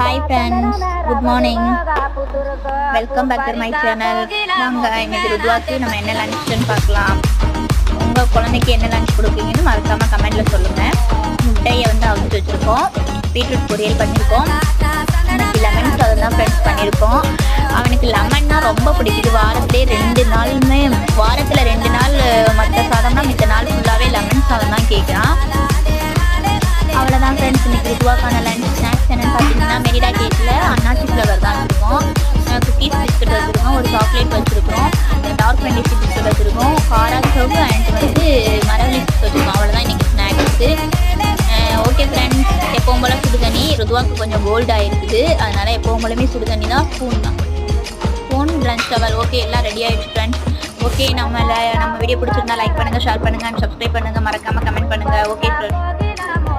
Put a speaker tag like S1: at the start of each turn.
S1: Hi friends, good morning. Welcome back to my channel. வாங்க இன்னைக்கு ருத்வாக்கு நம்ம என்ன லஞ்சுன்னு பார்க்கலாம். உங்கள் குழந்தைக்கு என்ன லஞ்ச் கொடுப்பீங்கன்னு மறக்காமல் கமெண்டில் சொல்லுங்கள். முட்டையை அவிச்சு வச்சுருக்கோம், பீட்ரூட் பொரியல் பண்ணியிருக்கோம், இன்னைக்கு லெமன் சாதம் தான் ஃப்ரெண்ட்ஸ் பண்ணியிருக்கோம். அவனுக்கு லெமன்னா ரொம்ப பிடிக்குது. வாரத்திலே 2 நாளுமே, வாரத்தில் 2 நாள் மற்ற சாதம்னா மித்த நாள் ஃபுல்லாகவே லெமன் சாதம் தான் கேட்குறான். அவ்வளோதான் ஃப்ரெண்ட்ஸ். இன்னைக்கு ருத்வாக்கான லஞ்ச் ஸ்நாக்ஸ் என்னென்னு பார்த்தீங்கன்னா, மெரிடா கேட்டில் அன்னாச்சி ஃப்ளவர் தான் வச்சுருக்கோம், குக்கீஸ் பிஸ்கட் வச்சுருக்கோம், ஒரு சாக்லேட் வச்சுருக்கோம், டார்க் ஃபேண்டசி பிஸ்கட் வச்சுருக்கோம், காரா சோப்பு அண்ட் மரவள்ளி சிப்ஸ் வச்சுருக்கோம். அவ்வளோதான் இன்றைக்கி ஸ்நாக்ஸு. ஓகே ஃப்ரெண்ட்ஸ், எப்பவும் போல் சுடு தண்ணி. ருத்வாக்கு கொஞ்சம் கோல்டாக இருக்குது, அதனால் எப்பவும் போலுமே சுடு தண்ணி தான். Spoon lunch towel. ஓகே, எல்லாம் ரெடி ஆகிடுச்சு ஃப்ரெண்ட்ஸ். ஓகே, நம்ம வீடியோ பிடிச்சிருந்தா லைக் பண்ணுங்கள், ஷேர் பண்ணுங்கள் அண்ட் சப்ஸ்கிரைப் பண்ணுங்கள். மறக்காமல் கமெண்ட் பண்ணுங்கள். Okay friends.